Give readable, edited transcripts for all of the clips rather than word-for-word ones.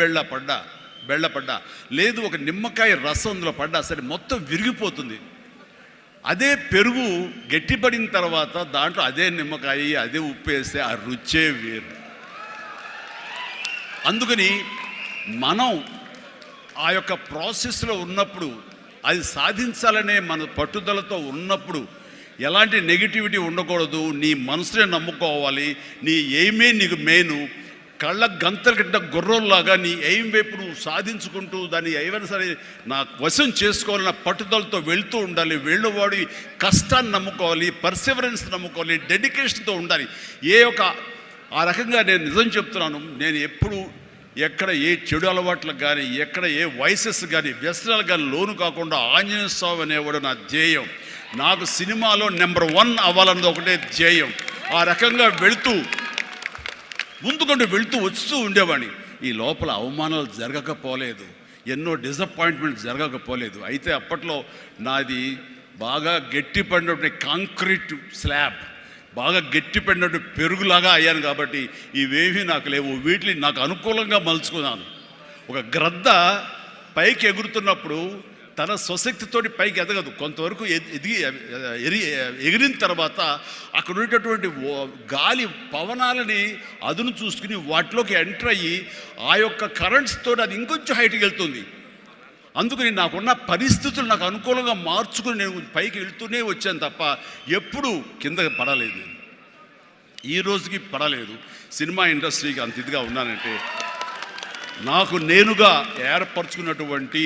బెళ్ళ పడ్డా, లేదు ఒక నిమ్మకాయ రసం అందులో పడ్డా సరే మొత్తం విరిగిపోతుంది. అదే పెరుగు గట్టిపడిన తర్వాత దాంట్లో అదే నిమ్మకాయ అదే ఉప్పు వేస్తే ఆ రుచే వేరు. అందుకని మనం ఆ యొక్క ప్రాసెస్లో ఉన్నప్పుడు, అది సాధించాలనే మన పట్టుదలతో ఉన్నప్పుడు ఎలాంటి నెగిటివిటీ ఉండకూడదు. నీ మనసునే నమ్ముకోవాలి. నీ ఎయిమే నీకు మెయిన్. కళ్ళ గంతల కింద గుర్రంలాగా నీ ఎయిమ్ వైపు నువ్వు సాధించుకుంటూ దాన్ని ఏమైనా సరే నా వశం చేసుకోవాలన్న పట్టుదలతో వెళ్తూ ఉండాలి. వెళ్ళేవాడి కష్టాన్ని నమ్ముకోవాలి, పర్సివరెన్స్ నమ్ముకోవాలి, డెడికేషన్తో ఉండాలి. ఆ రకంగా నేను నిజం చెప్తున్నాను. నేను ఎప్పుడు ఎక్కడ ఏ చెడు అలవాట్లకు కానీ, ఎక్కడ ఏ వయసెస్ కానీ, వ్యసనాలు కానీ లోను కాకుండా ఆంజనేయ స్వామి అనేవాడు నా ధ్యేయం. నాకు సినిమాలో నెంబర్ 1 అవ్వాలన్నది ఒకటే ధ్యేయం. ఆ రకంగా ముందుకుంటూ వెళుతూ వస్తూ ఉండేవాడిని. ఈ లోపల అవమానాలు జరగకపోలేదు, ఎన్నో డిసప్పాయింట్మెంట్స్ జరగకపోలేదు. అయితే అప్పట్లో నాది బాగా గట్టిపడినటువంటి కాంక్రీట్ స్లాబ్, బాగా గట్టిపడినట్టు పెరుగులాగా అయ్యాను కాబట్టి ఇవేమీ నాకు లేవు. వీటిని నాకు అనుకూలంగా మలుచుకున్నాను. ఒక గ్రద్ద పైకి ఎగురుతున్నప్పుడు తన స్వశక్తితోటి పైకి ఎదగదు. కొంతవరకు ఎగిరిన తర్వాత అక్కడ ఉండేటటువంటి గాలి పవనాలని అదును చూసుకుని వాటిలోకి ఎంటర్ అయ్యి ఆ యొక్క కరెంట్స్ తోటి అది ఇంకొంచెం హైట్కి వెళ్తుంది. అందుకని నాకున్న పరిస్థితులు నాకు అనుకూలంగా మార్చుకుని నేను పైకి వెళ్తూనే వచ్చాను తప్ప ఎప్పుడూ కిందకి పడలేదు. ఈ రోజుకి పడలేదు. సినిమా ఇండస్ట్రీకి అంత ఇదిగా ఉన్నానంటే నాకు నేనుగా ఏర్పరచుకున్నటువంటి,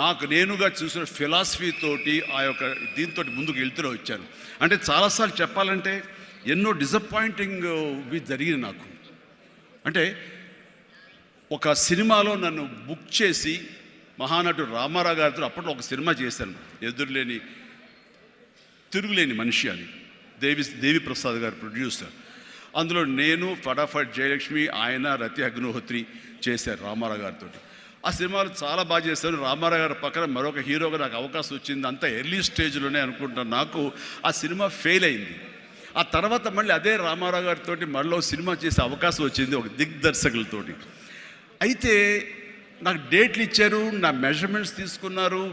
నాకు నేనుగా చూసిన ఫిలాసఫీ తోటి ఆ యొక్క దీంతో ముందుకు వెళ్తూనే వచ్చాను. అంటే చాలాసార్లు చెప్పాలంటే ఎన్నో డిసప్పాయింటింగ్ జరిగింది నాకు. అంటే ఒక సినిమాలో నన్ను బుక్ చేసి మహానటుడు రామారావు గారితో అప్పట్లో ఒక సినిమా చేశాను, తిరుగులేని మనిషి అని. దేవి ప్రసాద్ గారు ప్రొడ్యూసర్. అందులో నేను, ఫటాఫట్ జయలక్ష్మి, ఆయన, రతి అగ్నిహోత్రి చేశారు రామారావు గారితో. ఆ సినిమాలు చాలా బాగా చేశాను. రామారావు గారి పక్కన మరొక హీరోగా నాకు అవకాశం వచ్చింది. అంతా ఎర్లీ స్టేజ్లోనే అనుకుంటాను. నాకు ఆ సినిమా ఫెయిల్ అయింది. ఆ తర్వాత మళ్ళీ అదే రామారావు గారితో మళ్ళీ సినిమా చేసే అవకాశం వచ్చింది ఒక దిగ్దర్శకులతోటి. అయితే నాకు డేట్లు ఇచ్చారు, నా మెజర్మెంట్స్ తీసుకున్నారు,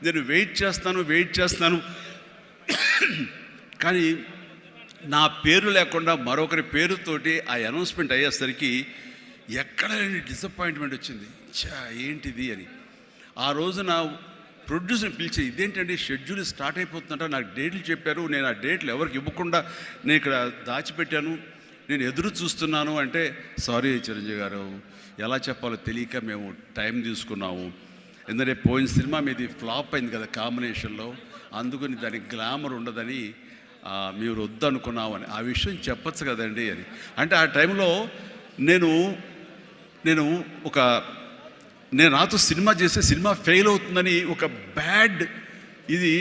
నేను వెయిట్ చేస్తాను. కానీ నా పేరు లేకుండా మరొకరి పేరుతోటి ఆ అనౌన్స్మెంట్ అయ్యేసరికి ఎక్కడ డిసప్పాయింట్మెంట్ వచ్చింది. ఏంటిది అని ఆ రోజున ప్రొడ్యూసర్ని పిలిచి, ఇదేంటండి షెడ్యూల్ స్టార్ట్ అయిపోతుందంట, నాకు డేట్లు చెప్పారు, నేను ఆ డేట్లు ఎవరికి ఇవ్వకుండా నేను ఇక్కడ దాచిపెట్టాను, నేను ఎదురు చూస్తున్నాను అంటే, సారీ చిరంజీవి గారు, ఎలా చెప్పాలో తెలియక మేము టైం తీసుకున్నాము. ఎందుకంటే పోయిన సినిమా మీది ఫ్లాప్ అయింది కదా కాంబినేషన్లో, అందుకని దానికి గ్లామర్ ఉండదని మీరు వద్దనుకున్నావు అని. ఆ విషయం చెప్పచ్చు కదండి అని అంటే, ఆ టైంలో నేను నాతో సినిమా చేస్తే సినిమా ఫెయిల్ అవుతుందని ఒక బ్యాడ్ ఇది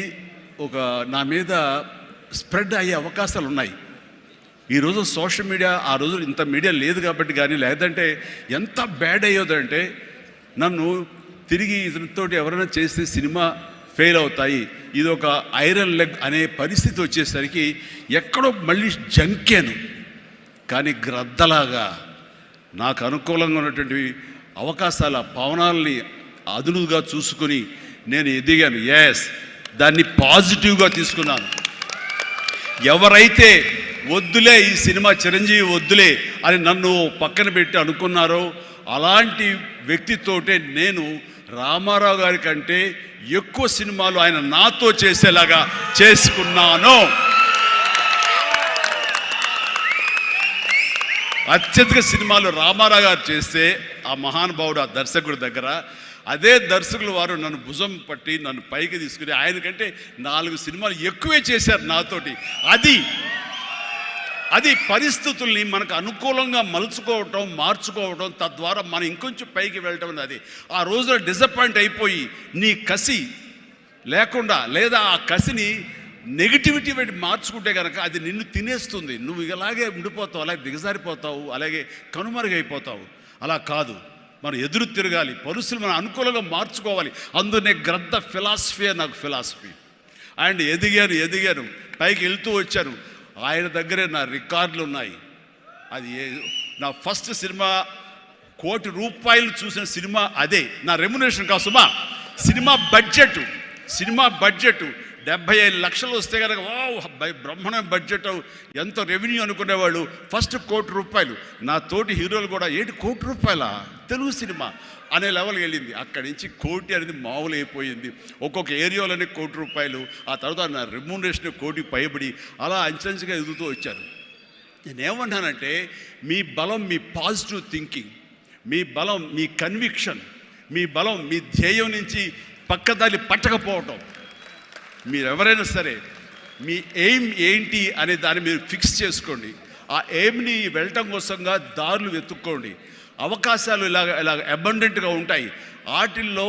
నా మీద స్ప్రెడ్ అయ్యే అవకాశాలు ఉన్నాయి. ఈరోజు సోషల్ మీడియా, ఆ రోజు ఇంత మీడియా లేదు కాబట్టి కానీ, లేదంటే ఎంత బ్యాడ్ అయ్యేదంటే నన్ను తిరిగి ఇతనితో ఎవరైనా చేస్తే సినిమా ఫెయిల్ అవుతాయి, ఇది ఒక ఐరన్ లెగ్ అనే పరిస్థితి వచ్చేసరికి ఎక్కడో మళ్ళీ జంకాను. కానీ గ్రద్దలాగా నాకు అనుకూలంగా ఉన్నటువంటి అవకాశాల పవనాల్ని అదునుగా చూసుకుని నేను ఎదిగాను. దాన్ని పాజిటివ్గా తీసుకున్నాను. ఎవరైతే వద్దులే ఈ సినిమా చిరంజీవి వద్దులే అని నన్ను పక్కన పెట్టి అనుకున్నారో అలాంటి వ్యక్తితోటే నేను రామారావు గారి కంటే ఎక్కువ సినిమాలు ఆయన నాతో చేసేలాగా చేసుకున్నాను. అత్యధిక సినిమాలు రామారావు గారు చేస్తే ఆ మహానుభావుడు ఆ దర్శకుడి దగ్గర, అదే దర్శకులు వారు నన్ను భుజం పట్టి నన్ను పైకి తీసుకుని ఆయనకంటే 4 సినిమాలు ఎక్కువే చేశారు నాతోటి. అది పరిస్థితుల్ని మనకు అనుకూలంగా మలుచుకోవటం, మార్చుకోవటం, తద్వారా మనం ఇంకొంచెం పైకి వెళ్ళటం అనేది. ఆ రోజున డిసప్పాయింట్ అయిపోయి నీ కసి లేకుండా, లేదా ఆ కసిని నెగిటివిటీ పెట్టి మార్చుకుంటే కనుక అది నిన్ను తినేస్తుంది. నువ్వు ఇలాగే ఉండిపోతావు, అలాగే దిగజారిపోతావు, అలాగే కనుమరుగైపోతావు. అలా కాదు, మనం ఎదురు తిరగాలి, పరిస్థితులు మనం అనుకూలంగా మార్చుకోవాలి. అందునే గ్రద్ద ఫిలాసఫీ నాకు ఫిలాసఫీ. అండ్ ఎదిగాను, పైకి వెళ్తూ వచ్చాను. ఆయన దగ్గరే నా రికార్డులు ఉన్నాయి. అది నా ఫస్ట్ సినిమా 1 కోటి చూసిన సినిమా అదే. నా రెమ్యునరేషన్ కాదు సుమా, సినిమా బడ్జెట్ 75 లక్షలు వస్తే కనుక బ్రహ్మాండ బడ్జెట్, ఎంత రెవెన్యూ అనుకునేవాళ్ళు. ఫస్ట్ 1 కోటి. నా తోటి హీరోలు కూడా ఏంటి 1 కోటి తెలుగు సినిమా అనే లెవెల్కి వెళ్ళింది. అక్కడి నుంచి 1 కోటి అనేది మామూలు అయిపోయింది. ఒక్కొక్క ఏరియాలోనే 1 కోటి, ఆ తర్వాత నా రెమ్యూనరేషన్ 1 కోటి పైబడి అలా అంచెంచుగా ఎదుగుతూ వచ్చారు. నేనేమన్నానంటే మీ బలం మీ పాజిటివ్ థింకింగ్, మీ బలం మీ కన్విక్షన్, మీ బలం మీ ధ్యేయం నుంచి పక్కదారి పట్టకపోవటం. మీరెవరైనా సరే మీ ఎయిమ్ ఏంటి అనే దాన్ని మీరు ఫిక్స్ చేసుకోండి. ఆ ఎయిమ్ని వెళ్ళటం కోసంగా దారులు వెతుక్కోండి. అవకాశాలు ఇలాగ అబండెంట్గా ఉంటాయి. వాటిల్లో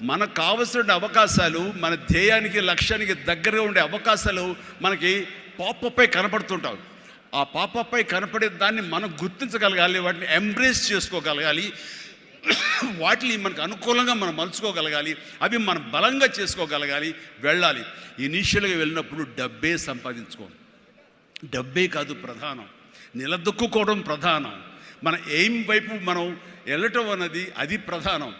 మనకు కావలసిన అవకాశాలు, మన ధ్యేయానికి లక్ష్యానికి దగ్గరగా ఉండే అవకాశాలు మనకి పాపపై కనపడుతుంటాయి. ఆ పాపపై కనపడే దాన్ని మనం గుర్తించగలగాలి, వాటిని ఎంబ్రేస్ చేసుకోగలగాలి, వాటిని మనకు అనుకూలంగా మనం మలుచుకోగలగాలి, అవి మనం బలంగా చేసుకోగలగాలి, వెళ్ళాలి. ఇనీషియల్గా వెళ్ళినప్పుడు డబ్బే సంపాదించుకోండి. డబ్బే కాదు ప్రధానం, నిలదొక్కుకోవడం ప్రధానం. మన ఎయిమ్ వైపు మనం వెళ్ళటం అన్నది అది ప్రధానం.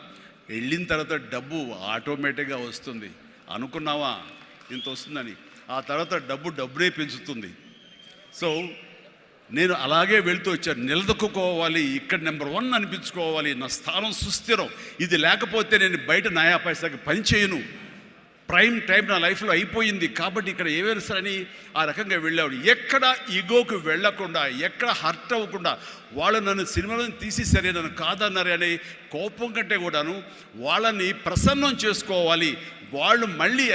వెళ్ళిన తర్వాత డబ్బు ఆటోమేటిక్గా వస్తుంది. అనుకున్నావా ఇంత వస్తుందని, ఆ తర్వాత డబ్బునే పెంచుతుంది. సో నేను అలాగే వెళ్తూ వచ్చాను. నిలదొక్కుకోవాలి, ఇక్కడ నెంబర్ 1 అనిపించుకోవాలి, నా స్థానం సుస్థిరం. ఇది లేకపోతే నేను బయట నయా పైసాకి పని చేయను. ప్రైమ్ టైం నా లైఫ్లో అయిపోయింది కాబట్టి ఇక్కడ ఏమైనా సరే అని ఆ రకంగా వెళ్ళేవాడు. ఎక్కడ ఈగోకు వెళ్ళకుండా, ఎక్కడ హర్ట్ అవ్వకుండా, వాళ్ళు నన్ను సినిమాలను తీసేసరే, నన్ను కాదన్నారే అనే కోపం కంటే కూడాను వాళ్ళని ప్రసన్నం చేసుకోవాలి. వాళ్ళు మళ్ళీ